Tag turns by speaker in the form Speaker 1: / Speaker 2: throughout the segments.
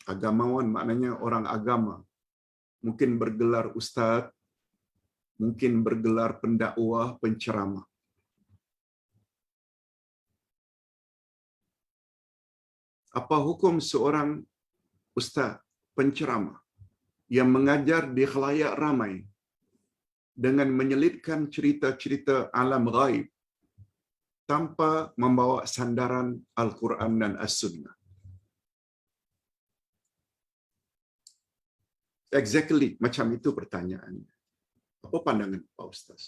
Speaker 1: Agamawan maknanya orang agama. Mungkin bergelar ustaz, mungkin bergelar pendakwah, penceramah. Apa hukum seorang ustaz, penceramah yang mengajar di khalayak ramai dengan menyelitkan cerita-cerita alam gaib tanpa membawa sandaran Al-Quran dan As-Sunnah? Exactly macam itu pertanyaannya. Apa pandangan Pak Ustaz?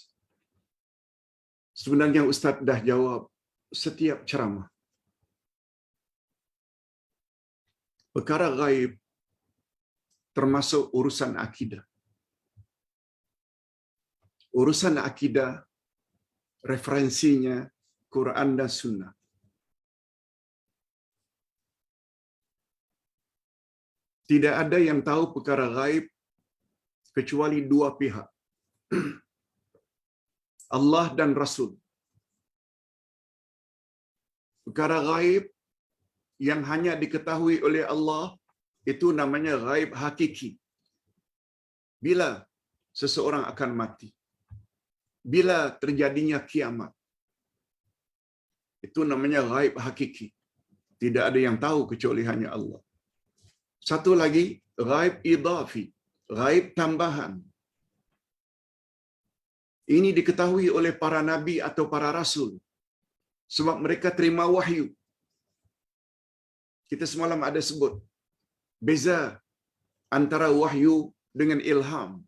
Speaker 1: Sebenarnya Ustaz dah jawab setiap ceramah. Perkara gaib termasuk urusan akidah. Urusan akidah referensinya Quran dan Sunnah. Tidak ada yang tahu perkara gaib kecuali dua pihak. Allah dan Rasul. Perkara gaib yang hanya diketahui oleh Allah itu namanya gaib hakiki. Bila seseorang akan mati, bila terjadinya kiamat, itu namanya gaib hakiki. Tidak ada yang tahu kecuali hanya Allah. Satu lagi, gaib idafi, gaib tambahan. Ini diketahui oleh para nabi atau para rasul sebab mereka terima wahyu. Kita semalam ada sebut beza antara wahyu dengan ilham.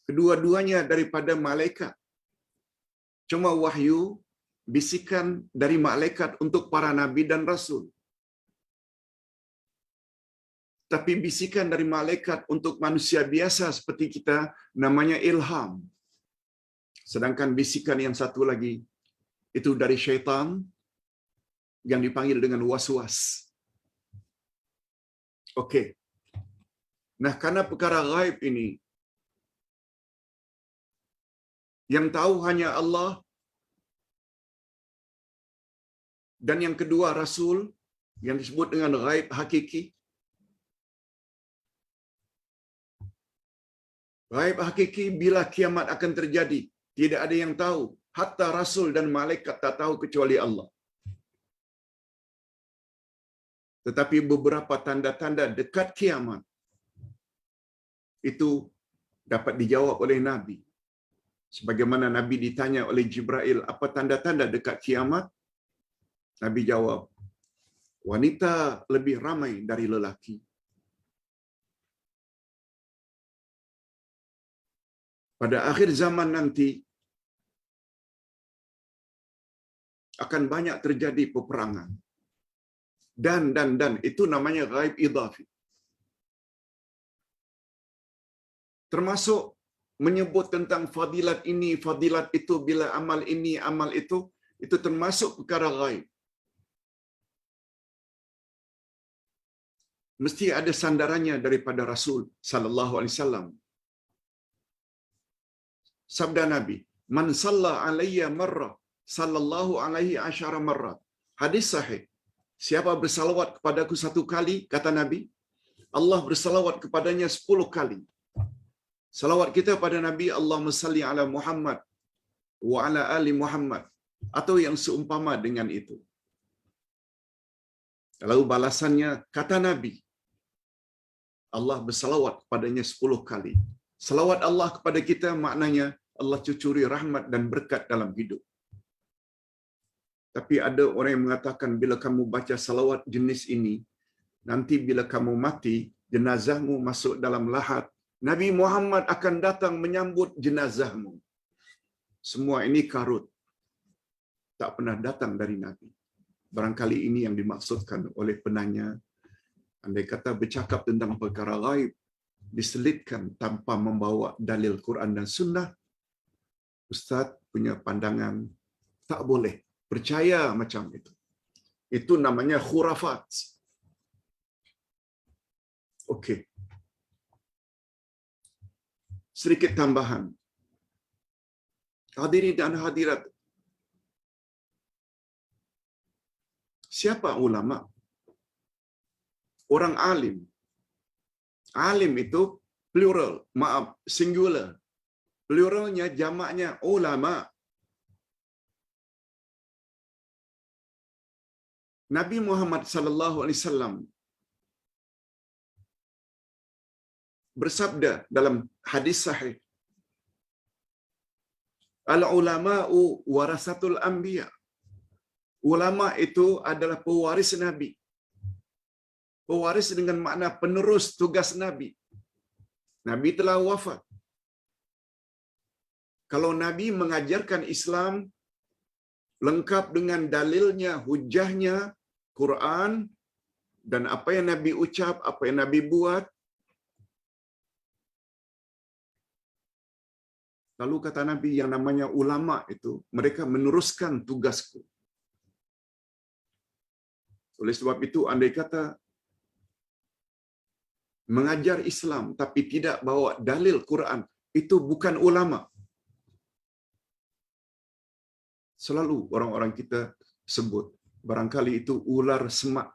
Speaker 1: Kedua-duanya daripada malaikat. Cuma wahyu bisikan dari malaikat untuk para nabi dan rasul. Tapi bisikan dari malaikat untuk manusia biasa seperti kita namanya ilham. Sedangkan bisikan yang satu lagi itu dari syaitan yang dipanggil dengan waswas. Okey. Nah, karena perkara gaib ini yang tahu hanya Allah dan yang kedua Rasul yang disebut dengan gaib hakiki. Gaib hakiki bila kiamat akan terjadi, tidak ada yang tahu. Hatta Rasul dan malaikat tak tahu kecuali Allah. Tetapi beberapa tanda-tanda dekat kiamat itu dapat dijawab oleh Nabi. Sebagaimana Nabi ditanya oleh Jibril, apa tanda-tanda dekat kiamat? Nabi jawab, wanita lebih ramai dari lelaki. Pada akhir zaman nanti akan banyak terjadi peperangan. Dan itu namanya gaib idhafi. Termasuk menyebut tentang fadilat ini, fadilat itu, bila amal ini, amal itu termasuk perkara gaib. Mesti ada sandarannya daripada Rasul sallallahu alaihi wasallam. Sabda Nabi, "Man shalla alayya marrah, sallallahu alaihi asyara marrah." Hadis sahih. Siapa bersalawat kepadaku satu kali, kata Nabi, Allah bersalawat kepadanya 10 kali. Salawat kita pada Nabi, Allahumma salli ala Muhammad wa ala ali Muhammad, atau yang seumpama dengan itu. Lalu balasannya, kata Nabi, Allah bersalawat kepadanya 10 kali. Salawat Allah kepada kita maknanya Allah cucuri rahmat dan berkat dalam hidup. Tapi ada orang yang mengatakan bila kamu baca salawat jenis ini, nanti bila kamu mati, jenazahmu masuk dalam lahat, Nabi Muhammad akan datang menyambut jenazahmu. Semua ini karut. Tak pernah datang dari Nabi. Barangkali ini yang dimaksudkan oleh penanya. Andai kata bercakap tentang perkara gaib, diselitkan tanpa membawa dalil Quran dan Sunnah, Ustaz punya pandangan tak boleh percaya macam itu. Itu namanya khurafat. Okey. Sedikit tambahan. Hadirin dan hadirat, siapa ulama? orang alim. Alim itu plural, maaf, singular. Pluralnya, jamaknya ulama. Nabi Muhammad sallallahu alaihi wasallam bersabda dalam hadis sahih, al-ulama'u warasatul anbiya. Ulama itu adalah pewaris Nabi. Pewaris dengan makna penerus tugas Nabi. Nabi telah wafat. Kalau Nabi mengajarkan Islam lengkap dengan dalilnya, hujahnya, Quran, dan apa yang Nabi ucap, apa yang Nabi buat, lalu kata Nabi, yang namanya ulama itu, mereka meneruskan tugasku. Oleh sebab itu, andai kata mengajar Islam tapi tidak bawa dalil Quran, itu bukan ulama. Selalu orang-orang kita sebut, barangkali itu ular semak,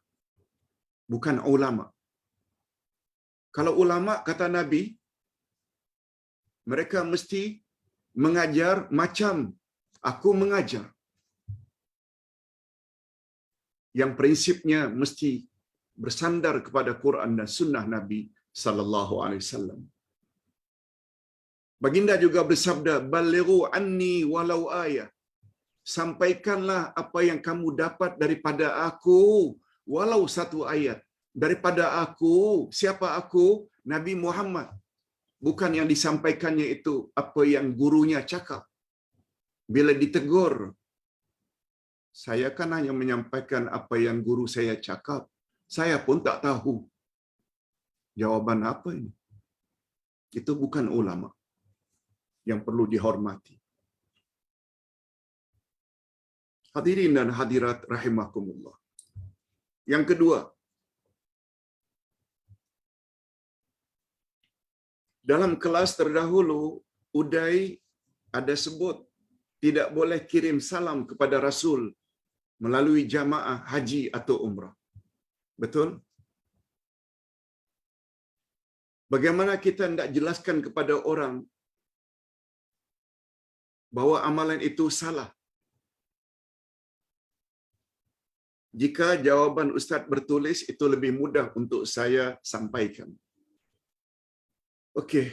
Speaker 1: bukan ulama. Kalau ulama, kata Nabi, mereka mesti mengajar macam aku mengajar. Yang prinsipnya mesti bersandar kepada Quran dan sunnah Nabi sallallahu alaihi wasallam. Baginda juga bersabda, "Balighu anni walau ayah." Sampaikanlah apa yang kamu dapat daripada aku, walau satu ayat. Daripada aku, siapa aku? Nabi Muhammad. Bukan yang disampaikannya itu apa yang gurunya cakap. Bila ditegur, saya kan hanya menyampaikan apa yang guru saya cakap. Saya pun tak tahu jawaban apa ini. Itu bukan ulama yang perlu dihormati. Hadirin dan hadirat rahimakumullah. Yang kedua, dalam kelas terdahulu, Uday ada sebut tidak boleh kirim salam kepada Rasul melalui jamaah haji atau umrah. Betul? Bagaimana kita hendak jelaskan kepada orang bahwa amalan itu salah? Jika jawaban Ustaz bertulis, itu lebih mudah untuk saya sampaikan. Okey.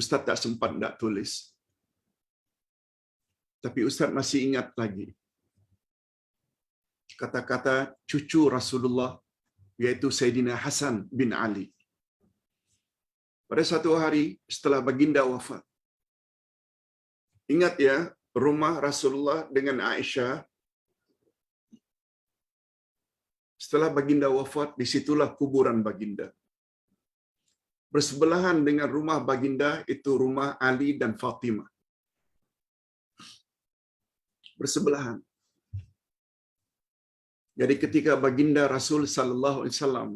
Speaker 1: Ustaz tak sempat nak tulis. Tapi Ustaz masih ingat lagi kata-kata cucu Rasulullah, yaitu Sayyidina Hasan bin Ali. Pada satu hari setelah baginda wafat. Ingat ya, rumah Rasulullah dengan Aisyah, setelah baginda wafat, disitulah kuburan baginda. Bersebelahan dengan rumah baginda itu rumah Ali dan Fatimah. Bersebelahan. Jadi ketika baginda Rasul sallallahu alaihi wasallam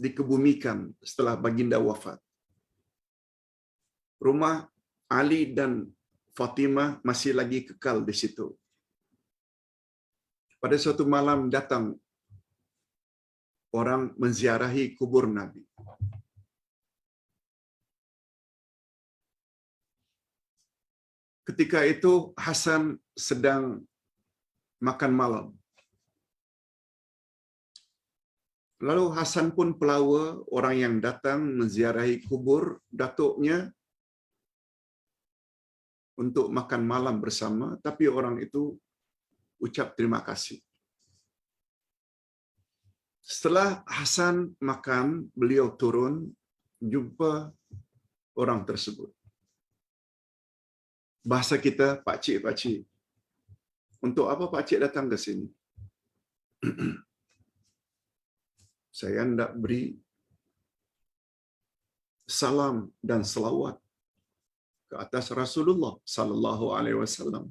Speaker 1: dikebumikan setelah baginda wafat, rumah Ali dan Fatimah masih lagi kekal di situ. Pada suatu malam datang orang menziarahi kubur Nabi. Ketika itu Hasan sedang makan malam. Lalu Hasan pun pelawa orang yang datang menziarahi kubur datuknya untuk makan malam bersama, tapi orang itu ucap terima kasih. Setelah Hasan makan, beliau turun, jumpa orang tersebut. Bahasa kita, pakcik-pakcik. Untuk apa pakcik datang ke sini? Saya hendak beri salam dan selawat ke atas Rasulullah sallallahu alaihi wasallam.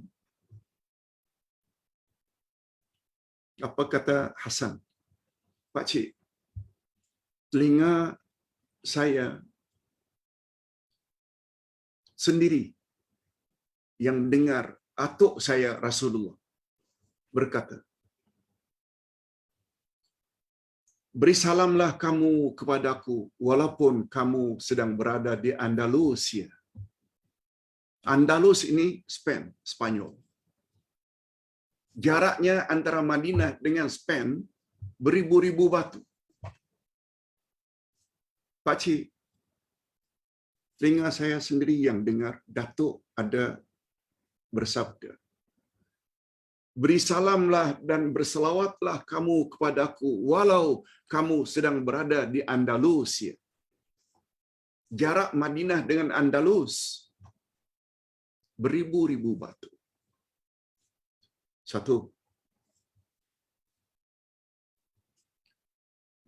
Speaker 1: Apa kata Hasan? Pakcik, telinga saya sendiri yang dengar atuk saya Rasulullah berkata, Beri salamlah kamu kepadaku walaupun kamu sedang berada di Andalusia. Andalus ini Spain, Spanyol. Jaraknya antara Madinah dengan Spain beribu-ribu batu. Pakcik, telinga saya sendiri yang dengar Datuk ada bersabda, beri salamlah dan berselawatlah kamu kepadaku walau kamu sedang berada di Andalusia. Jarak Madinah dengan Andalus beribu-ribu batu. Satu.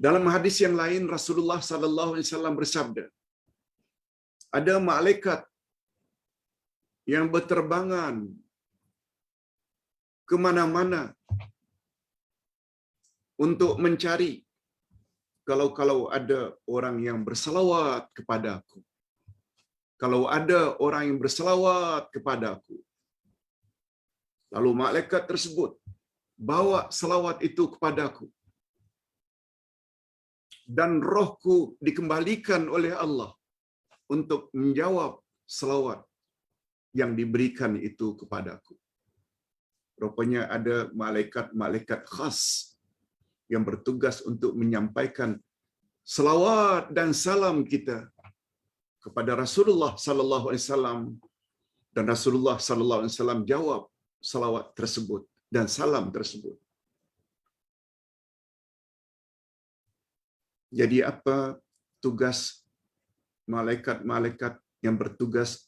Speaker 1: Dalam hadis yang lain Rasulullah sallallahu alaihi wasallam bersabda, ada malaikat yang berterbangan ke mana-mana untuk mencari kalau ada orang yang berselawat kepada aku. Kalau ada orang yang berselawat kepada aku. Lalu malaikat tersebut bawa selawat itu kepadaku. Dan rohku dikembalikan oleh Allah untuk menjawab selawat yang diberikan itu kepadaku. Rupanya ada malaikat-malaikat khas yang bertugas untuk menyampaikan selawat dan salam kita kepada Rasulullah sallallahu alaihi wasallam, dan Rasulullah sallallahu alaihi wasallam jawab selawat tersebut dan salam tersebut. Jadi apa tugas malaikat-malaikat yang bertugas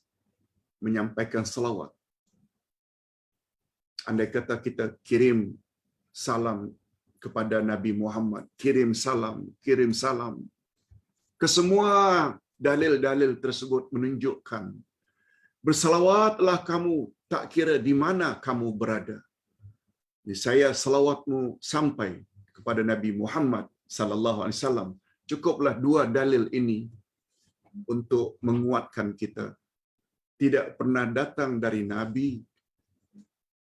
Speaker 1: menyampaikan selawat? Andai kata kita kirim salam kepada Nabi Muhammad, kirim salam. Kesemua dalil-dalil tersebut menunjukkan berselawatlah kamu tak kira di mana kamu berada. Niscaya selawatmu sampai kepada Nabi Muhammad sallallahu alaihi wasallam. Cukuplah dua dalil ini untuk menguatkan kita. Tidak pernah datang dari Nabi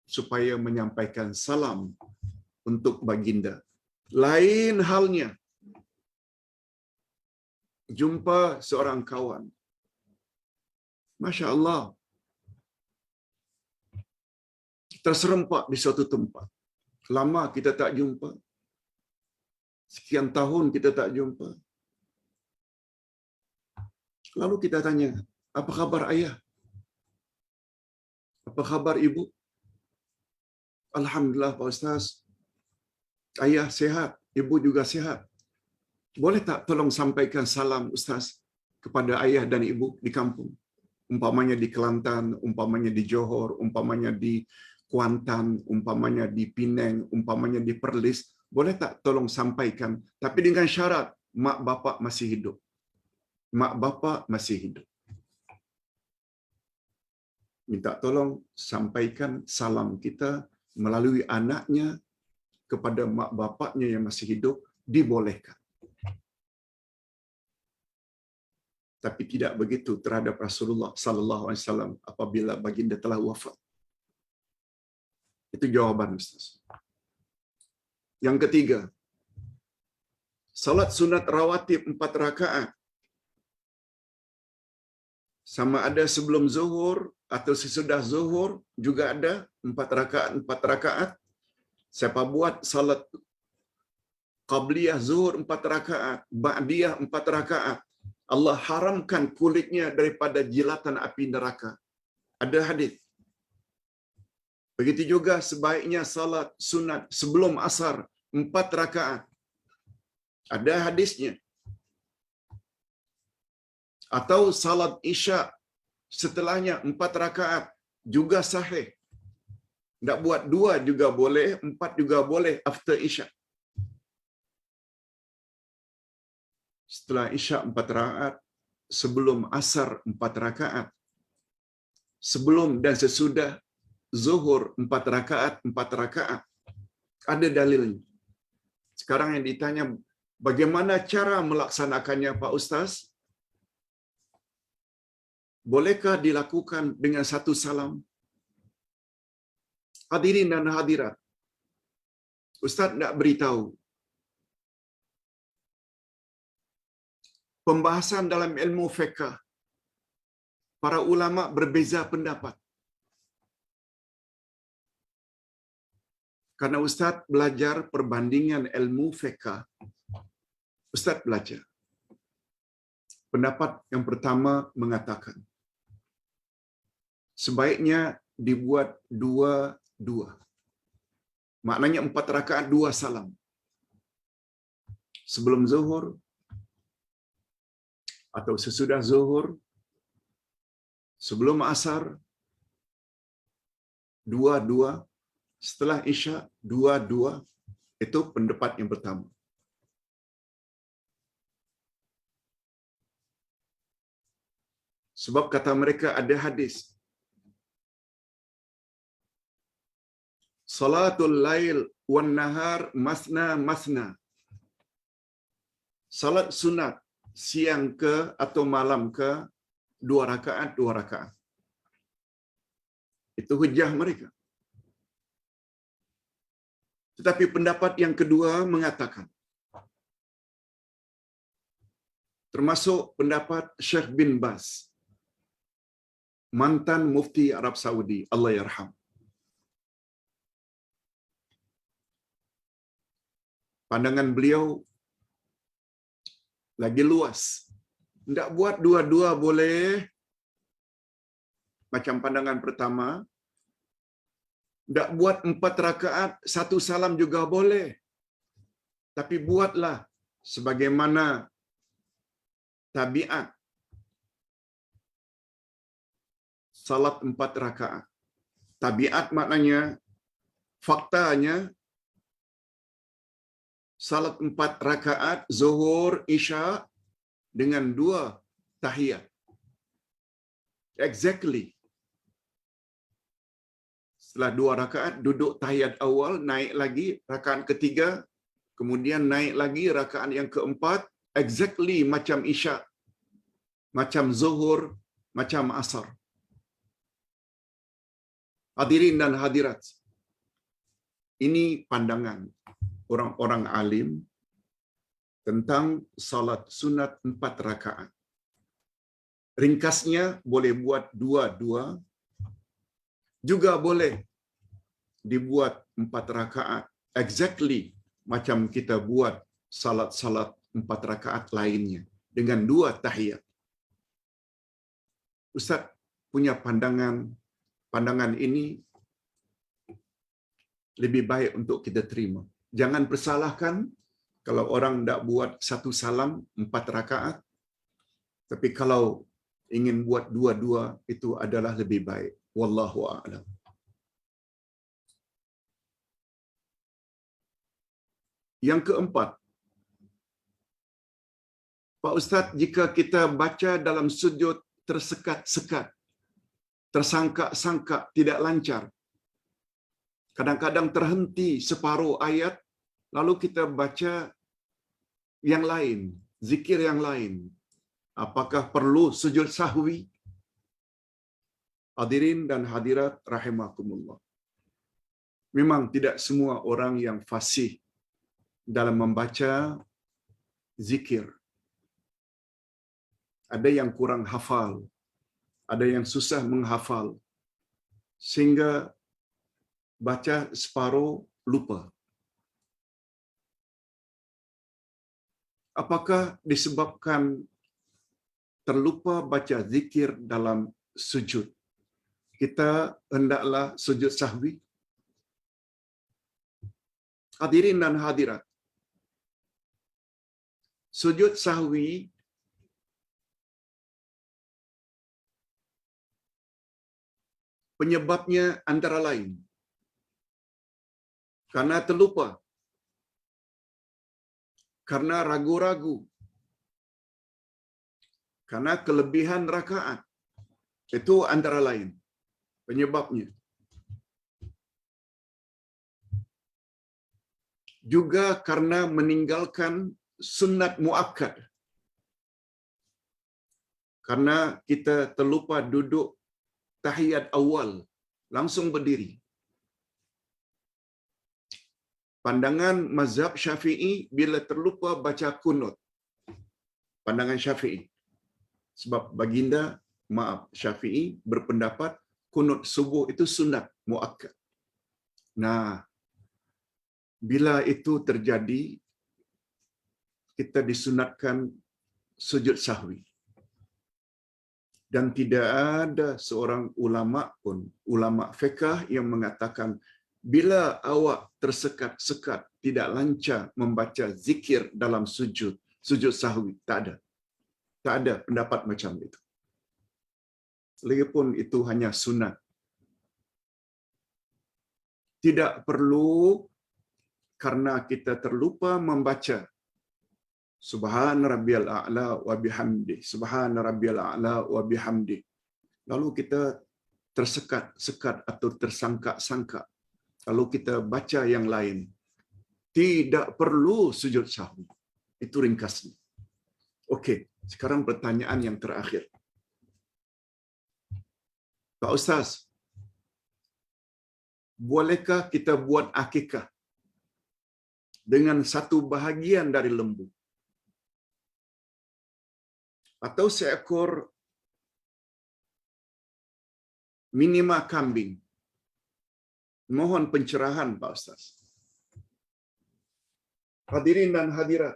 Speaker 1: supaya menyampaikan salam untuk baginda. Lain halnya jumpa seorang kawan. Masya Allah, terserempak di suatu tempat. Lama kita tak jumpa. Sekian tahun kita tak jumpa. Lalu kita tanya, apa khabar ayah? Apa khabar ibu? Alhamdulillah Pak Ustaz, ayah sehat, ibu juga sehat. Boleh tak tolong sampaikan salam Ustaz kepada ayah dan ibu di kampung? Umpamanya di Kelantan, umpamanya di Johor, umpamanya di Kuantan, umpamanya di Penang, umpamanya di Perlis. Boleh tak tolong sampaikan? Tapi dengan syarat, mak bapak masih hidup. Mak bapak masih hidup. Minta tolong sampaikan salam kita melalui anaknya kepada mak bapaknya yang masih hidup, dibolehkan. Tapi tidak begitu terhadap Rasulullah sallallahu alaihi wasallam apabila baginda telah wafat. Itu jawaban Ustaz. Yang ketiga, salat sunat rawatib 4 rakaat. Sama ada sebelum zuhur atau sesudah zuhur juga ada 4 rakaat. Siapa buat salat qabliyah zuhur 4 rakaat, ba'diyah 4 rakaat, Allah haramkan kulitnya daripada jilatan api neraka. Ada hadis. Begitu juga sebaiknya salat sunat sebelum asar 4 rakaat. Ada hadisnya. Atau salat isya setelahnya 4 rakaat juga sahih. Tak buat 2 juga boleh, 4 juga boleh after isya. Setelah isya 4 rakaat, sebelum asar 4 rakaat, sebelum dan sesudah zuhur 4 rakaat, 4 rakaat. Ada dalilnya. Sekarang yang ditanya, bagaimana cara melaksanakannya Pak Ustaz? Bolehkah dilakukan dengan satu salam? Hadirin dan hadirat, Ustaz nak beritahu, pembahasan dalam ilmu fiqh, para ulama berbeza pendapat. Karena Ustaz belajar perbandingan ilmu fiqh, Ustaz belajar. Pendapat yang pertama mengatakan, sebaiknya dibuat dua-dua. Maknanya 4 rakaat 2 salam. Sebelum zuhur atau sesudah zuhur, sebelum asar, dua-dua, setelah isya, dua-dua. Itu pendapat yang pertama. Sebab kata mereka ada hadis, salatul lail wan nahar masna masna. Salat sunat siang ke atau malam ke 2 rakaat 2 rakaat. Itu hujah mereka. Tetapi pendapat yang kedua mengatakan, termasuk pendapat Syekh bin Baz, mantan mufti Arab Saudi, Allah yarham. Pandangan beliau lagi luas. Tidak buat dua-dua boleh, macam pandangan pertama. Tak buat 4 rakaat 1 salam juga boleh. Tapi buatlah sebagaimana tabiat salat 4 rakaat. Tabiat maknanya, faktanya, salat 4 rakaat zuhur isya dengan 2 tahiyat. Exactly. Setelah 2 rakaat, duduk tahiyat awal, naik lagi rakaat ketiga, kemudian naik lagi rakaat yang keempat, exactly macam isya, macam zuhur, macam asar. Hadirin dan hadirat, ini pandangan orang-orang alim tentang salat sunat 4 rakaat. Ringkasnya boleh buat dua-dua, juga boleh dibuat 4 rakaat exactly macam kita buat salat-salat 4 rakaat lainnya dengan 2 tahiyat. Ustaz punya pandangan ini lebih baik untuk kita terima. Jangan persalahkan kalau orang tak buat 1 salam 4 rakaat, tapi kalau ingin buat dua-dua itu adalah lebih baik. Wallahu a'lam. Yang keempat, Pak Ustaz, jika kita baca dalam sujud tersekat-sekat, tersangka-sangka, tidak lancar, kadang-kadang terhenti separuh ayat, lalu kita baca yang lain, zikir yang lain, apakah perlu sujud sahwi? Hadirin dan hadirat rahimakumullah. Memang tidak semua orang yang fasih dalam membaca zikir. Ada yang kurang hafal, ada yang susah menghafal, sehingga baca separuh lupa. Apakah disebabkan terlupa baca zikir dalam sujud, kita hendaklah sujud sahwi? Hadirin dan hadirat, sujud sahwi penyebabnya antara lain karena terlupa, karena ragu-ragu, karena kelebihan rakaat. Itu antara lain penyebabnya. Juga karena meninggalkan sunat muakkad. Karena kita terlupa duduk tahiyat awal, langsung berdiri. Pandangan mazhab Syafi'i bila terlupa baca kunut, pandangan Syafi'i. Sebab baginda, Syafi'i berpendapat kunut subuh itu sunat muakkad. Nah, bila itu terjadi, kita disunatkan sujud sahwi. Dan tidak ada seorang ulama pun, ulama fiqh yang mengatakan bila awak tersekat-sekat, tidak lancar membaca zikir dalam sujud sahwi. Tak ada. Tak ada pendapat macam itu. Lagipun itu hanya sunat. Tidak perlu karena kita terlupa membaca Subhan rabbiyal a'la wa bihamdi. Subhan rabbiyal a'la wa bihamdi. Lalu kita tersekat-sekat atau tersangka-sangka. Lalu kita baca yang lain. Tidak perlu sujud sahwi. Itu ringkasnya. Okey, sekarang pertanyaan yang terakhir. Pak Ustaz, bolehkah kita buat akikah dengan satu bahagian dari lembu? Atau seekor minima kambing? Mohon pencerahan Pak Ustaz. Hadirin dan hadirat,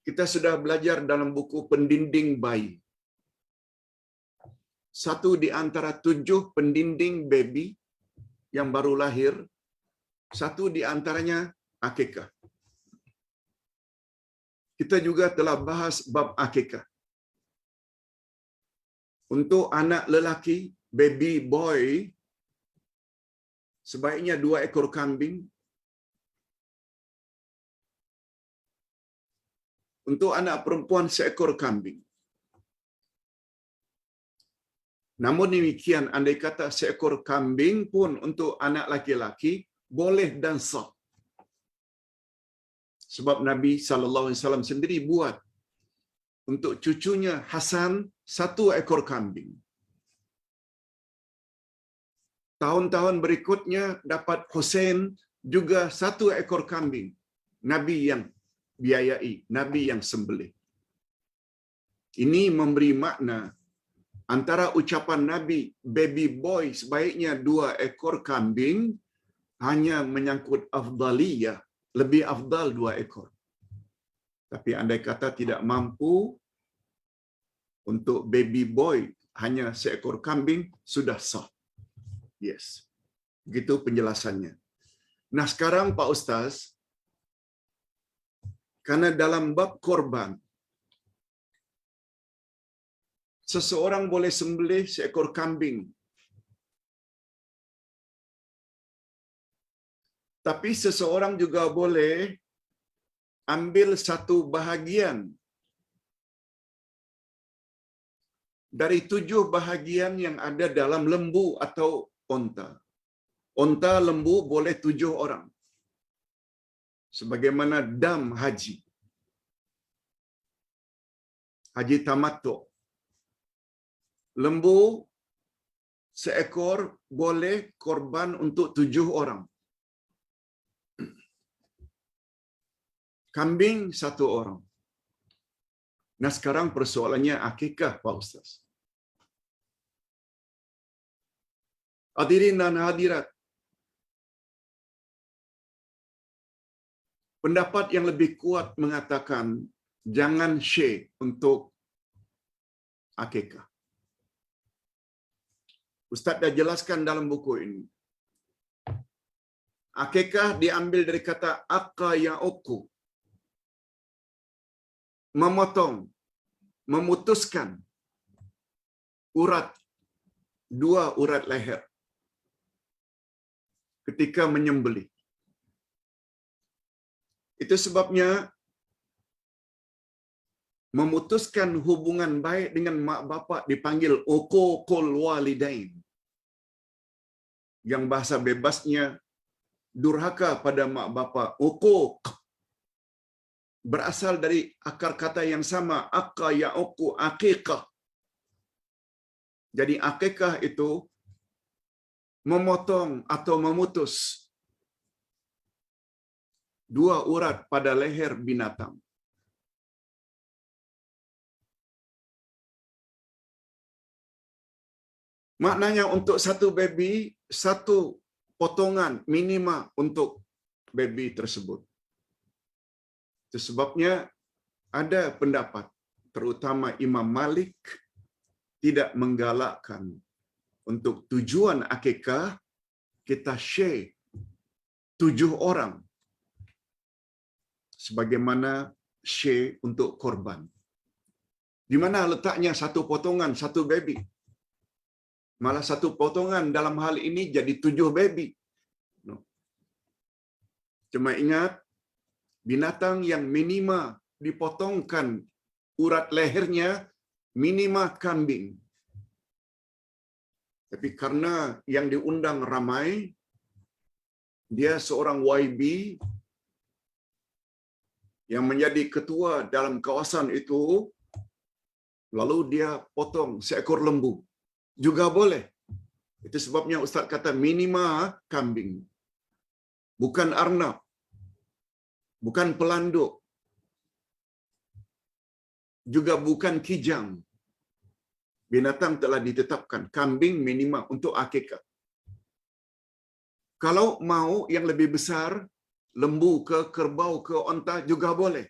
Speaker 1: kita sudah belajar dalam buku pendinding bayi. Satu di antara 7 pendinding baby yang baru lahir, satu di antaranya akikah. Kita juga telah bahas bab akikah. Untuk anak lelaki, baby boy, sebaiknya 2 ekor kambing. Untuk anak perempuan, 1 ekor kambing. Namun demikian, andai kata 1 ekor kambing pun untuk anak laki-laki, boleh dan sah. Sebab Nabi SAW sendiri buat untuk cucunya Hasan 1 ekor kambing. Tahun-tahun berikutnya dapat Hussein juga 1 ekor kambing. Nabi yang biayai, Nabi yang sembelih. Ini memberi makna antara ucapan Nabi, baby boy sebaiknya 2 ekor kambing, hanya menyangkut afdaliyah, lebih afdal 2 ekor. Tapi andai kata tidak mampu untuk baby boy hanya 1 ekor kambing, sudah sah. Yes. Begitu penjelasannya. Nah sekarang Pak Ustaz, karena dalam bab korban, seseorang boleh sembelih 1 ekor kambing. Tapi seseorang juga boleh ambil 1 bahagian dari 7 bahagian yang ada dalam lembu atau onta. Onta lembu boleh 7 orang. Sebagaimana dam haji. Haji tamattu. Lembu 1 ekor boleh korban untuk 7 orang. Kambing 1 orang. Nah sekarang persoalannya akikah Pak Ustaz. Hadirin dan hadirat, pendapat yang lebih kuat mengatakan jangan syekh untuk akikah. Ustaz dah jelaskan dalam buku ini. Akikah diambil dari kata akka ya'uqu. Memotong, memutuskan urat, 2 urat leher ketika menyembelih. Itu sebabnya memutuskan hubungan baik dengan mak bapak dipanggil uququl walidain. Yang bahasa bebasnya durhaka pada mak bapak. Uquq berasal dari akar kata yang sama, akka ya'uqu aqiqah. Jadi akikah itu memotong atau memutus. 2 urat pada leher binatang. Maknanya untuk satu baby, satu potongan minima untuk baby tersebut. Itu sebabnya ada pendapat, terutama Imam Malik, tidak menggalakkan untuk tujuan akikah kita share 7 orang sebagaimana share untuk korban. Di mana letaknya satu potongan, satu baby? Malah satu potongan dalam hal ini jadi 7 baby. No. Cuma ingat, binatang yang minima dipotongkan urat lehernya minima kambing. Tapi karena yang diundang ramai, dia seorang YB yang menjadi ketua dalam kawasan itu, lalu dia potong seekor lembu. Juga boleh. Itu sebabnya Ustaz kata minima kambing. Bukan arnab. Bukan pelanduk. Juga bukan kijang. Binatang telah ditetapkan. Kambing minima untuk akikah. Kalau mau yang lebih besar, lembu ke, kerbau ke, onta juga boleh.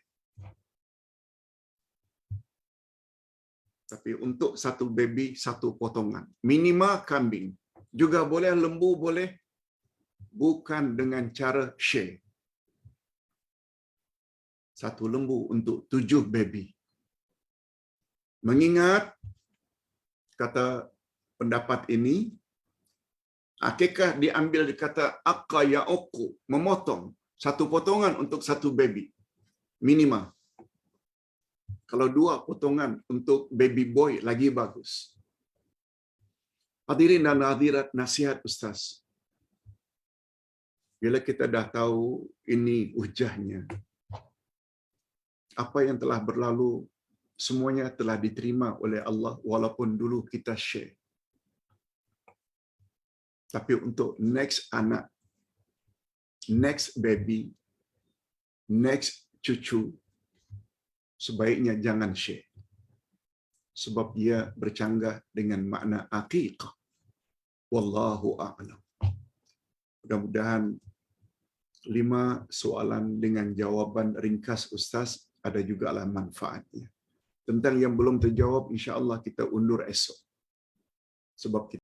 Speaker 1: Tapi untuk satu baby, satu potongan. Minima kambing. Juga boleh lembu, boleh. Bukan dengan cara share. Satu lembu untuk 7 baby. Mengingat, kata pendapat ini, akikah diambil dikata akka ya'uqu, memotong. Satu potongan untuk satu baby. Minima. Kalau 2 potongan untuk baby boy, lagi bagus. Hadirin dan hadirat, nasihat Ustaz. Bila kita dah tahu ini hujahnya, apa yang telah berlalu, semuanya telah diterima oleh Allah, walaupun dulu kita share. Tapi untuk next anak, next baby, next cucu, sebaiknya jangan share. Sebab dia bercanggah dengan makna akikah. Wallahu a'lam. Mudah-mudahan 5 soalan dengan jawapan ringkas Ustaz ada jugalah manfaatnya. Tentang yang belum terjawab, insya-Allah kita undur esok. Sebab kita